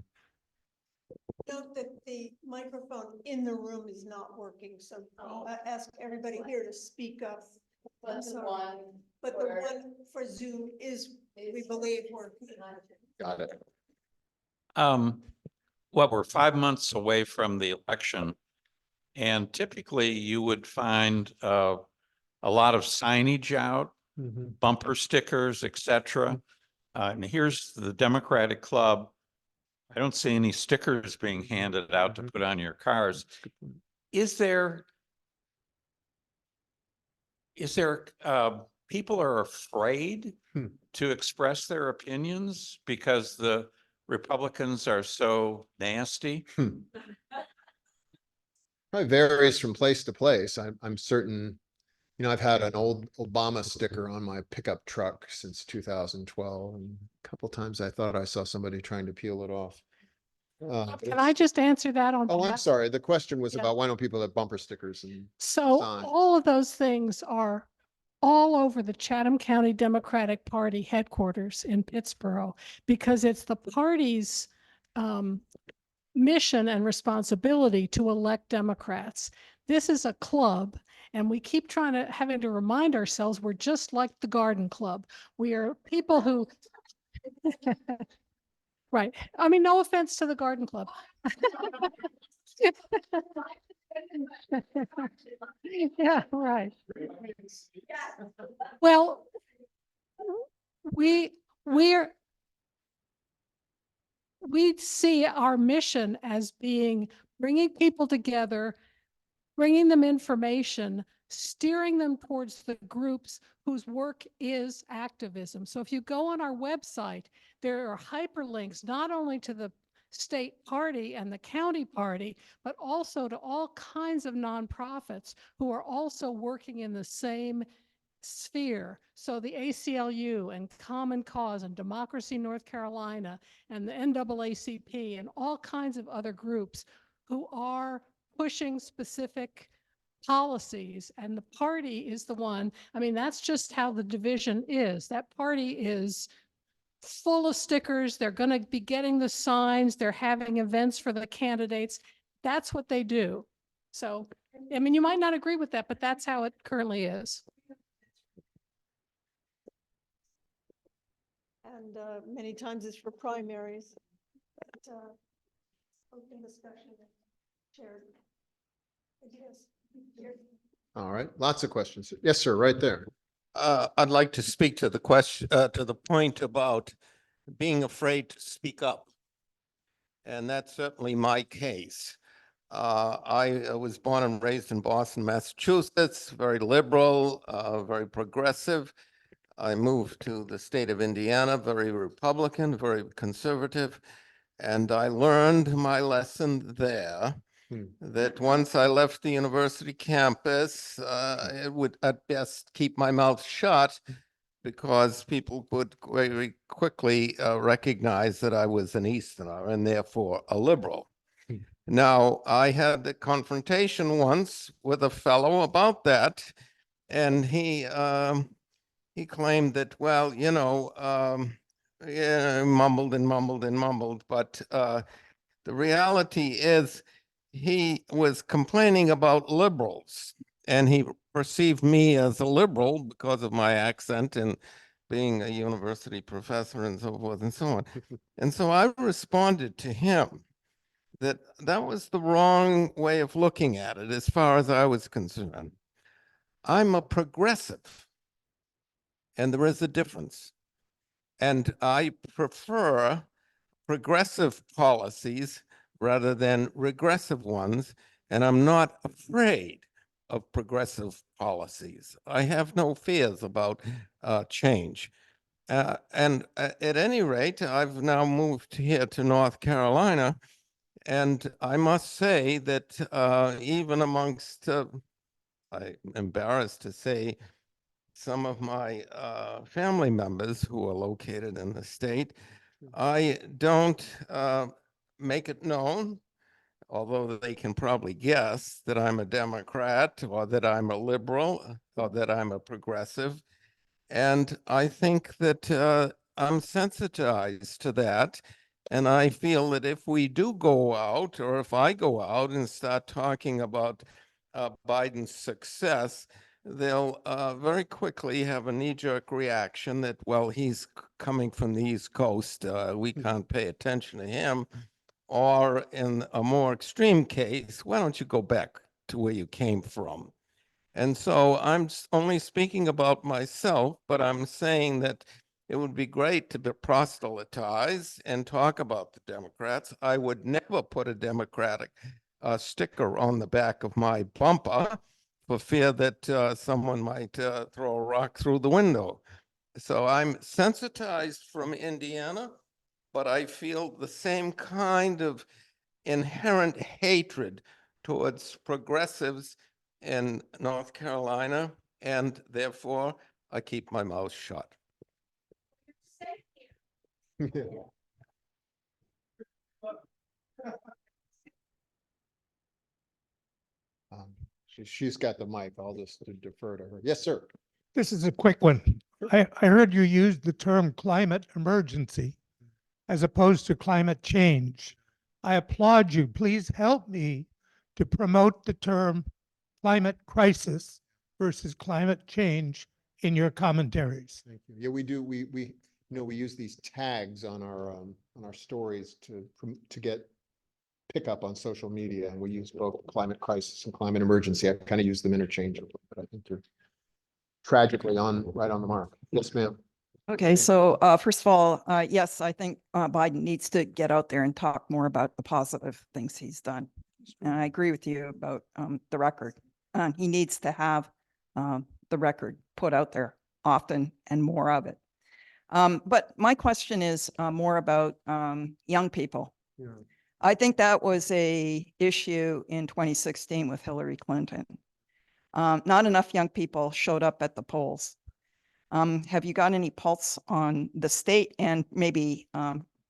Note that the microphone in the room is not working, so I ask everybody here to speak up. I'm sorry. But the one for Zoom is, we believe, working. Got it. Well, we're 5 months away from the election, and typically you would find a lot of signage out, bumper stickers, etc. And here's the Democratic Club. I don't see any stickers being handed out to put on your cars. Is there people are afraid to express their opinions because the Republicans are so nasty? Probably varies from place to place. I'm certain, you know, I've had an old Obama sticker on my pickup truck since 2012. And a couple times I thought I saw somebody trying to peel it off. Can I just answer that on? Oh, I'm behalf- sorry. The question was Yeah. about why don't people have bumper stickers? And So sign. all of those things are all over the Chatham County Democratic Party headquarters in Pittsburgh, because it's the party's mission and responsibility to elect Democrats. This is a club, and we keep having to remind ourselves we're just like the Garden Club. We are people who right. I mean, no offense to the Garden Club. Yeah, right. Well, we see our mission as being bringing people together, bringing them information, steering them towards the groups whose work is activism. So if you go on our website, there are hyperlinks not only to the state party and the county party, but also to all kinds of nonprofits who are also working in the same sphere. So the ACLU and Common Cause and Democracy North Carolina and the NAACP and all kinds of other groups who are pushing specific policies, and the party is the one. I mean, that's just how the division is. That party is full of stickers. They're going to be getting the signs. They're having events for the candidates. That's what they do. So, I mean, you might not agree with that, but that's how it currently is. And many times it's for primaries. But, open discussion, shared ideas. All right, lots of questions. Yes, sir, right there. I'd like to speak to the question, to the point about being afraid to speak up. And that's certainly my case. I was born and raised in Boston, Massachusetts, very liberal, very progressive. I moved to the state of Indiana, very Republican, very conservative. And I learned my lesson there that once I left the university campus, it would at best keep my mouth shut because people would very quickly recognize that I was an Easterner and therefore a liberal. Now, I had a confrontation once with a fellow about that, and he claimed that, well, you know, yeah, mumbled and mumbled and mumbled, but the reality is he was complaining about liberals, and he perceived me as a liberal because of my accent and being a university professor and so forth and so on. And so I responded to him that that was the wrong way of looking at it as far as I was concerned. I'm a progressive, and there is a difference. And I prefer progressive policies rather than regressive ones, and I'm not afraid of progressive policies. I have no fears about change. And at any rate, I've now moved here to North Carolina, and I must say that even amongst, I'm embarrassed to say, some of my family members who are located in the state, I don't make it known, although they can probably guess that I'm a Democrat or that I'm a liberal or that I'm a progressive. And I think that I'm sensitized to that. And I feel that if we do go out, or if I go out and start talking about Biden's success, they'll very quickly have a knee-jerk reaction that, well, he's coming from the East Coast. We can't pay attention to him. Or in a more extreme case, why don't you go back to where you came from? And so I'm only speaking about myself, but I'm saying that it would be great to proselytize and talk about the Democrats. I would never put a Democratic sticker on the back of my bumper for fear that someone might throw a rock through the window. So I'm sensitized from Indiana, but I feel the same kind of inherent hatred towards progressives in North Carolina, and therefore I keep my mouth shut. She's got the mic. I'll just defer to her. Yes, sir. This is a quick one. I heard you use the term climate emergency as opposed to climate change. I applaud you. Please help me to promote the term climate crisis versus climate change in your commentaries. Thank you. Yeah, we do. We we use these tags on our stories to get pickup on social media, and we use both climate crisis and climate emergency. I kind of use them interchangeably, but I think they're tragically right on the mark. Yes, ma'am. Okay, so first of all, yes, I think Biden needs to get out there and talk more about the positive things he's done. And I agree with you about the record. He needs to have the record put out there often and more of it. But my question is more about young people. Yeah. I think that was a issue in 2016 with Hillary Clinton. Not enough young people showed up at the polls. Have you got any pulse on the state and maybe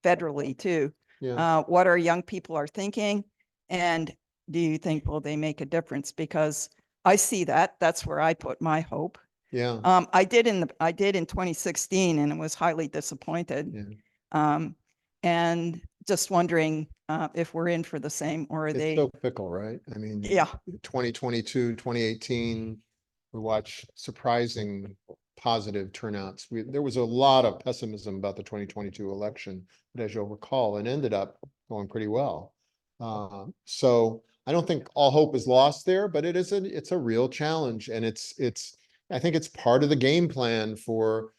federally too? Yeah. What our young people are thinking, and do you think will they make a difference? Because I see that's where I put my hope. Yeah. I did in 2016 and was highly disappointed. Yeah. And just wondering if we're in for the same, or are It's they? so fickle, right? I mean, Yeah. 2022, 2018, we watched surprising positive turnouts. There was a lot of pessimism about the 2022 election, but as you'll recall, it ended up going pretty well. So I don't think all hope is lost there, but it's a real challenge, and I think it's part of the game plan for.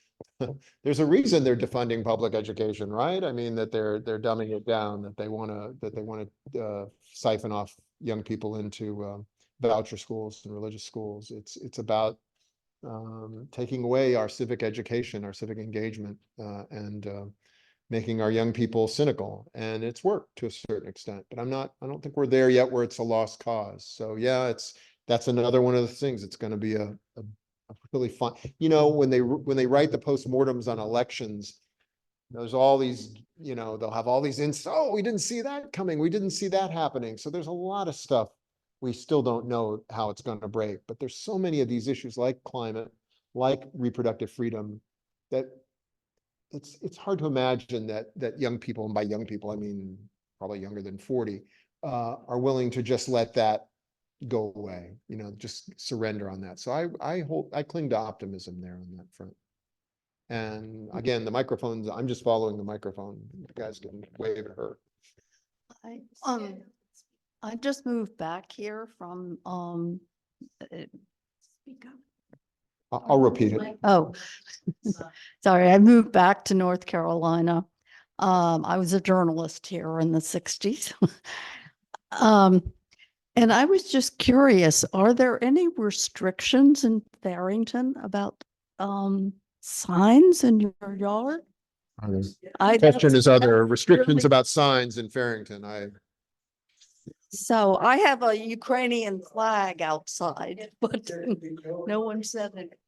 There's a reason they're defunding public education, right? I mean, that they're dumbing it down, that they want to siphon off young people into voucher schools and religious schools. It's about taking away our civic education, our civic engagement, and making our young people cynical. And it's worked to a certain extent, but I don't think we're there yet where it's a lost cause. So yeah, that's another one of the things. It's going to be a really fun, when they write the postmortems on elections, there's all these, they'll have all these oh, we didn't see that coming. We didn't see that happening. So there's a lot of stuff we still don't know how it's going to break, but there's so many of these issues like climate, like reproductive freedom, that it's hard to imagine that young people, and by young people, I mean, probably younger than 40, are willing to just let that go away, just surrender on that. So I cling to optimism there on that front. And again, the microphones, I'm just following the microphone. You guys can wave at her. I just moved back here from, speak up. I'll repeat it. Oh, sorry, I moved back to North Carolina. I was a journalist here in the 60s. And I was just curious, are there any restrictions in Farrington about signs in your yard? Question is, are there that's restrictions really- about signs in Farrington? So I have a Ukrainian flag outside, but no one said it.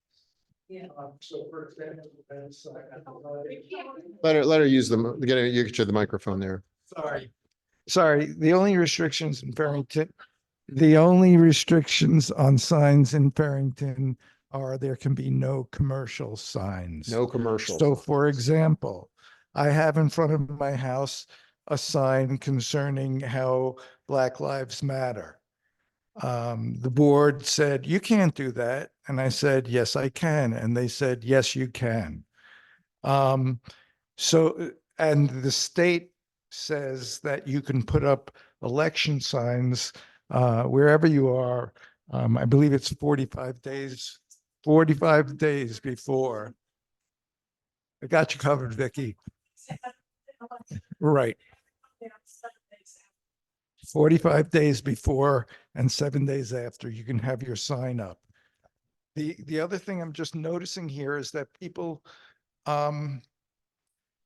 Let her use get you the microphone there. Sorry, the only restrictions in Farrington, the only restrictions on signs in Farrington are there can be no commercial signs. No commercials. So for example, I have in front of my house a sign concerning how Black Lives Matter. The board said, you can't do that. And I said, yes, I can. And they said, yes, you can. And the state says that you can put up election signs wherever you are. I believe it's 45 days before. I got you covered, Vicky. Right. 45 days before and 7 days after, you can have your sign up. The other thing I'm just noticing here is that people, they're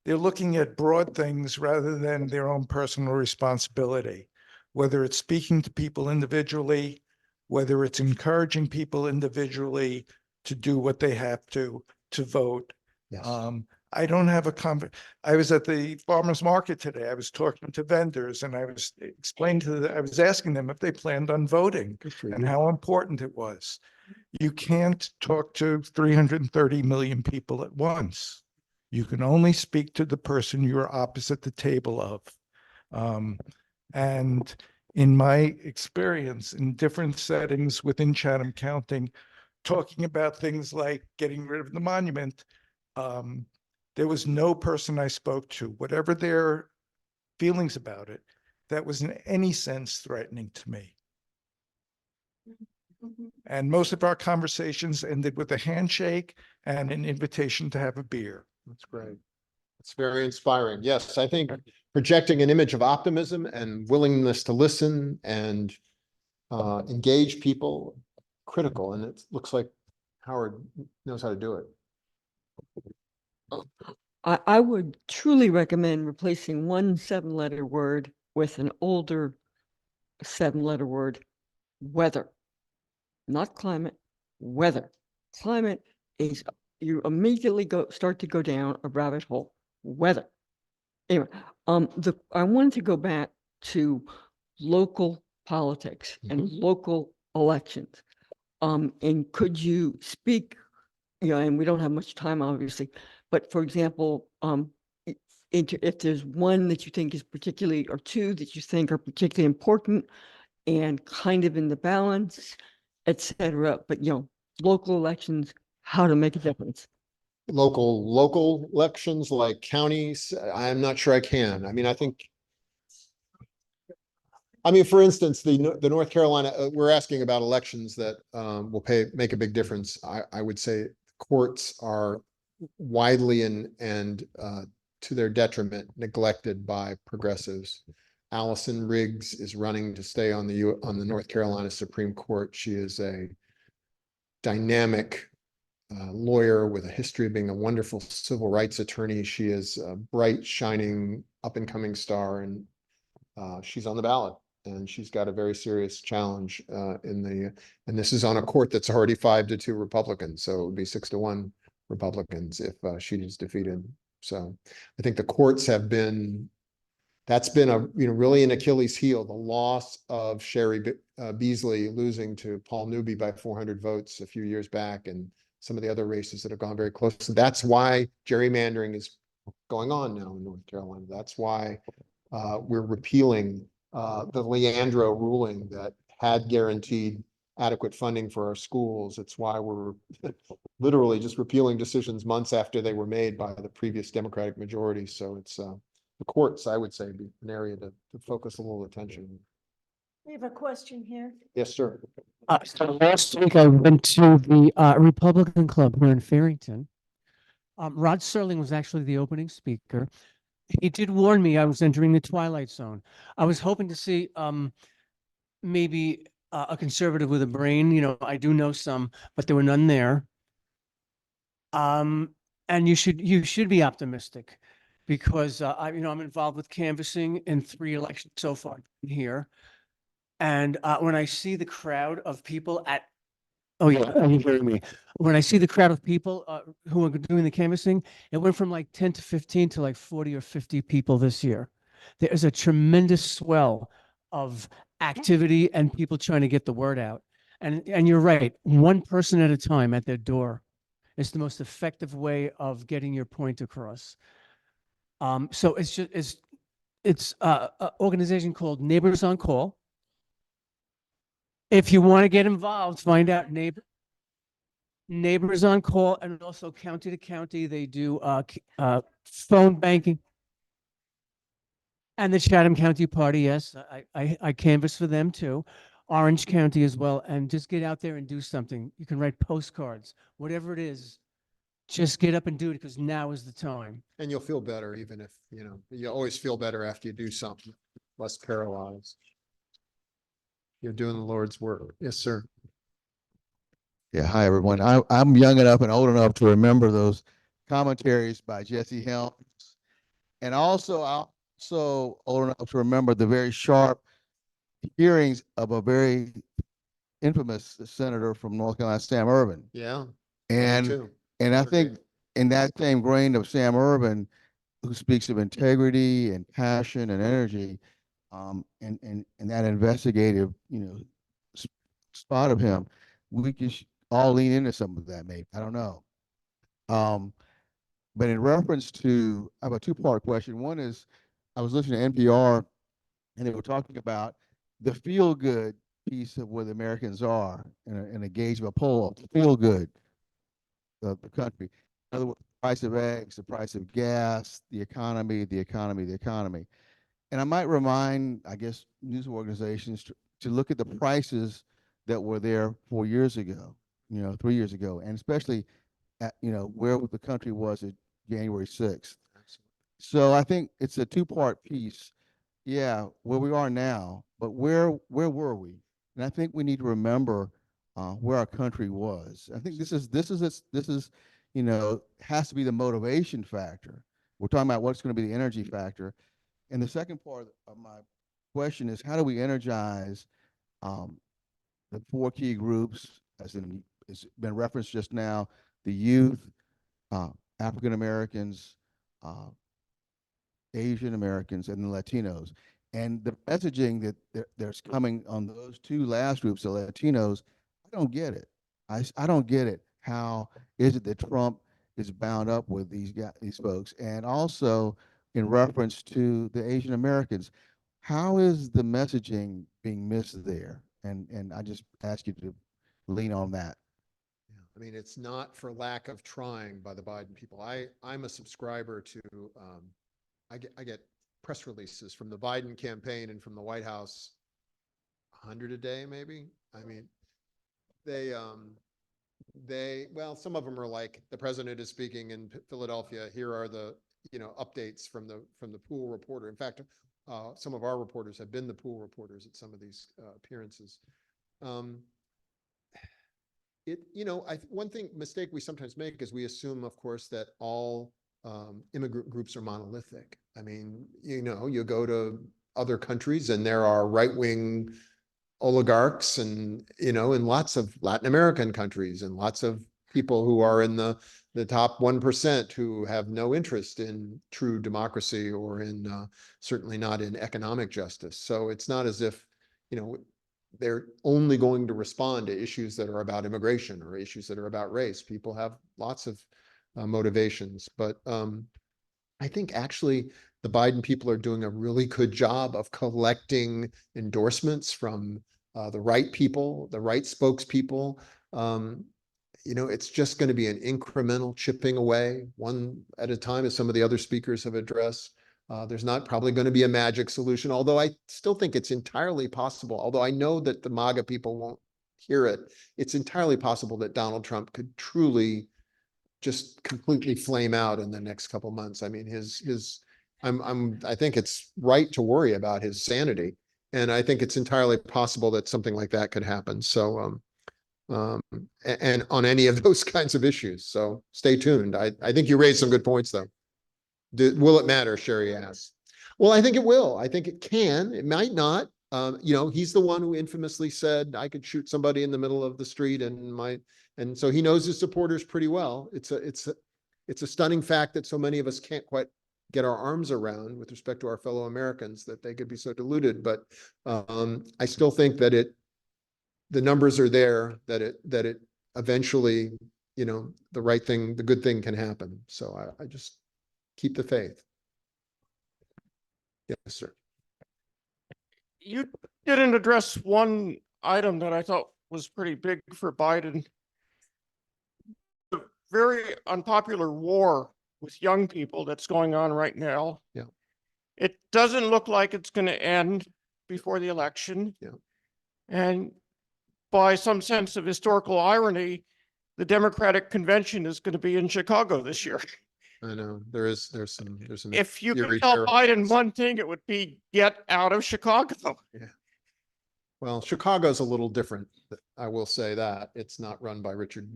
looking at broad things rather than their own personal responsibility, whether it's speaking to people individually, whether it's encouraging people individually to do what they have to vote. Yes. I don't have I was at the farmer's market today. I was talking to vendors and I was I was asking them if they planned on voting and how important it was. You can't talk to 330 million people at once. You can only speak to the person you're opposite the table of. And in my experience in different settings within Chatham County, talking about things like getting rid of the monument, there was no person I spoke to, whatever their feelings about it, that was in any sense threatening to me. And most of our conversations ended with a handshake and an invitation to have a beer. That's great. It's very inspiring. Yes, I think projecting an image of optimism and willingness to listen and engage people, critical. And it looks like Howard knows how to do it. I would truly recommend replacing one 7-letter word with an older 7-letter word, weather. Not climate, weather. Climate is, you immediately start to go down a rabbit hole. Weather. Anyway, I wanted to go back to local politics and local elections. And could you speak you know, and we don't have much time, obviously, but for example, if there's one that you think is particularly, or two that you think are particularly important and kind of in the balance, et cetera, but you know, local elections, how to make a difference. Local elections like counties, I'm not sure I can. I mean, for instance, the North Carolina, we're asking about elections that will make a big difference. I would say courts are widely and to their detriment neglected by progressives. Allison Riggs is running to stay on the North Carolina Supreme Court. She is a dynamic lawyer with a history of being a wonderful civil rights attorney. She is a bright, shining, up and coming star, and she's on the ballot. And she's got a very serious challenge and this is on a court that's already 5-2 Republicans. So it would be 6-1 Republicans if she is defeated. So I think the courts that's been really an Achilles heel, the loss of Sherry Beasley losing to Paul Newby by 400 votes a few years back, and some of the other races that have gone very close. So that's why gerrymandering is going on now in North Carolina. That's why we're repealing the Leandro ruling that had guaranteed adequate funding for our schools. It's why we're literally just repealing decisions months after they were made by the previous Democratic majority. So it's the courts, I would say, be an area to focus a little attention. We have a question here. Yes, sir. So last week I went to the Republican Club here in Farrington. Rod Serling was actually the opening speaker. He did warn me I was entering the twilight zone. I was hoping to see maybe a conservative with a brain. You know, I do know some, but there were none there. And you should be optimistic, because I'm involved with canvassing in 3 elections so far here. And when I see the crowd of people oh yeah, are you hearing me? When I see the crowd of people who are doing the canvassing, it went from like 10 to 15 to like 40 or 50 people this year. There is a tremendous swell of activity and people trying to get the word out. And you're right, one person at a time at their door is the most effective way of getting your point across. So it's an organization called Neighbors on Call. If you want to get involved, find out Neighbors on Call, and also county to county. They do phone banking. And the Chatham County Party, yes, I canvass for them too. Orange County as well. And just get out there and do something. You can write postcards, whatever it is. Just get up and do it, because now is the time. And you'll feel better, even if, you always feel better after you do something, less paralyzed. You're doing the Lord's work. Yes, sir. Yeah, hi, everyone. I'm young enough and old enough to remember those commentaries by Jesse Helms. And also old enough to remember the very sharp hearings of a very infamous senator from North Carolina, Sam Ervin. Yeah. And I think in that same grain of Sam Ervin, who speaks of integrity and passion and energy, and that investigative, spot of him, we could all lean into some of that, maybe. I don't know. But in reference to, I have a 2-part question. One is, I was listening to NPR, and they were talking about the feel-good piece of where the Americans are in a gauge of a poll, the feel-good of the country. In other words, the price of eggs, the price of gas, the economy. And I might remind, I guess, news organizations to look at the prices that were there 4 years ago, 3 years ago, and especially at, where the country was at January 6th. So I think it's a 2-part piece. Yeah, where we are now, but where were we? And I think we need to remember where our country was. I think this is has to be the motivation factor. We're talking about what's going to be the energy factor. And the second part of my question is, how do we energize the 4 key groups, as it's been referenced just now, the youth, African Americans, Asian Americans, and the Latinos. And the messaging that there's coming on those 2 last groups, the Latinos, I don't get it. I don't get it. how is it that Trump is bound up with these folks? And also in reference to the Asian Americans, how is the messaging being missed there? And I just ask you to lean on that. Yeah, I mean, it's not for lack of trying by the Biden people. I'm a subscriber to, I get press releases from the Biden campaign and from the White House, 100 a day, maybe. I mean, well, some of them are like, the president is speaking in Philadelphia. Here are the, updates from the pool reporter. In fact, some of our reporters have been the pool reporters at some of these appearances. One mistake we sometimes make is we assume, of course, that all immigrant groups are monolithic. I mean, you go to other countries and there are right-wing oligarchs and, in lots of Latin American countries and lots of people who are in the top 1% who have no interest in true democracy or in certainly not in economic justice. So it's not as if, they're only going to respond to issues that are about immigration or issues that are about race. People have lots of motivations, but I think actually the Biden people are doing a really good job of collecting endorsements from the right people, the right spokespeople. It's just going to be an incremental chipping away, one at a time, as some of the other speakers have addressed. There's not probably going to be a magic solution, although I still think it's entirely possible, although I know that the MAGA people won't hear it. It's entirely possible that Donald Trump could truly just completely flame out in the next couple months. I mean, I think it's right to worry about his sanity. And I think it's entirely possible that something like that could happen. So, and on any of those kinds of issues. So stay tuned. I think you raised some good points though. Will it matter? Sherry asks. Well, I think it will. I think it can. It might not. He's the one who infamously said I could shoot somebody in the middle of the street and so he knows his supporters pretty well. It's a stunning fact that so many of us can't quite get our arms around with respect to our fellow Americans, that they could be so deluded. But I still think that the numbers are there, that it eventually, the right thing, the good thing can happen. So I just keep the faith. Yes, sir. You didn't address one item that I thought was pretty big for Biden. The very unpopular war with young people that's going on right now. Yeah. It doesn't look like it's going to end before the election. Yeah. And by some sense of historical irony, the Democratic convention is going to be in Chicago this year. I know there's some. If you could tell Biden one thing, it would be get out of Chicago. Yeah. Well, Chicago's a little different. I will say that it's not run by Richard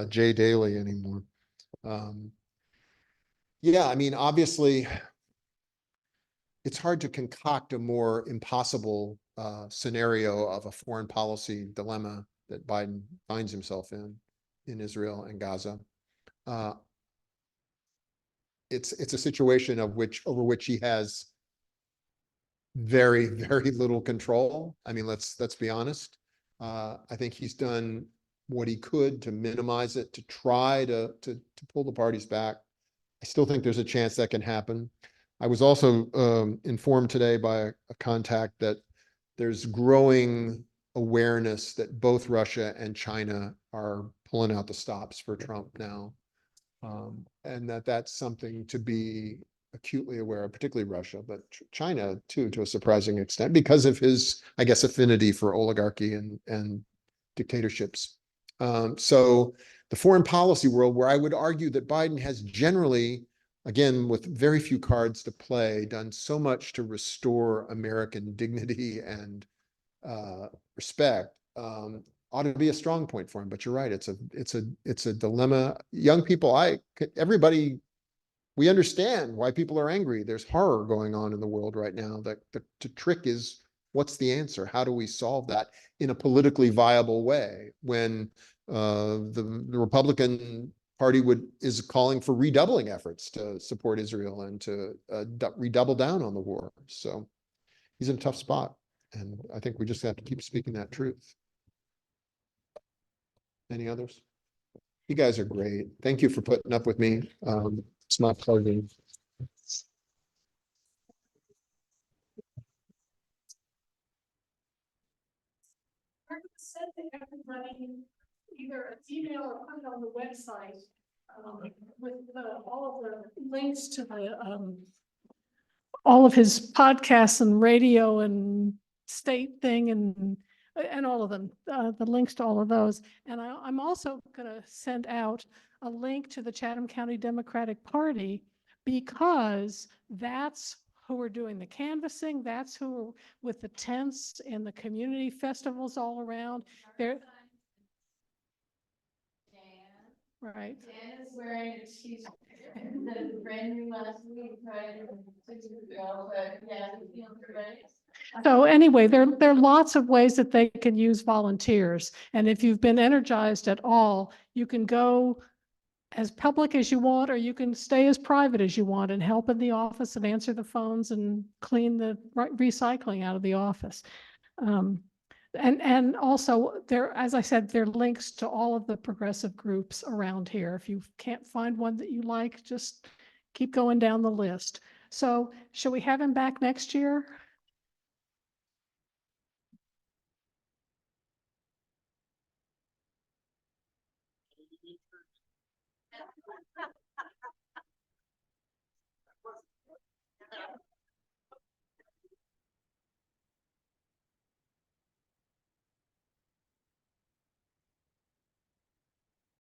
J. Daley anymore. Yeah, I mean, obviously, it's hard to concoct a more impossible scenario of a foreign policy dilemma that Biden finds himself in Israel and Gaza. It's a situation over which he has very, very little control. I mean, let's be honest. I think he's done what he could to minimize it, to try to pull the parties back. I still think there's a chance that can happen. I was also informed today by a contact that there's growing awareness that both Russia and China are pulling out the stops for Trump now. And that's something to be acutely aware of, particularly Russia, but China too, to a surprising extent, because of his, I guess, affinity for oligarchy and dictatorships. So the foreign policy world, where I would argue that Biden has generally, again, with very few cards to play, done so much to restore American dignity and respect, ought to be a strong point for him. But you're right, it's a dilemma. Young people, everybody, we understand why people are angry. There's horror going on in the world right now. The trick is, what's the answer? How do we solve that in a politically viable way when the Republican Party is calling for redoubling efforts to support Israel and to redouble down on the war? So he's in a tough spot, and I think we just have to keep speaking that truth. Any others? You guys are great. Thank you for putting up with me. It's my pleasure. Send to everybody either an email or put it on the website with all of the links to the all of his podcasts and radio and state thing and all of them, the links to all of those. And I'm also going to send out a link to the Chatham County Democratic Party, because that's who are doing the canvassing. That's who are with the tents and the community festivals all around. They're right. Dan is wearing, excuse me, the brand new last week, right? 6 weeks ago, but yeah, he feels great. So anyway, there are lots of ways that they can use volunteers. And if you've been energized at all, you can go as public as you want, or you can stay as private as you want and help in the office and answer the phones and clean the recycling out of the office. And also there, as I said, there are links to all of the progressive groups around here. If you can't find one that you like, just keep going down the list. So shall we have him back next year?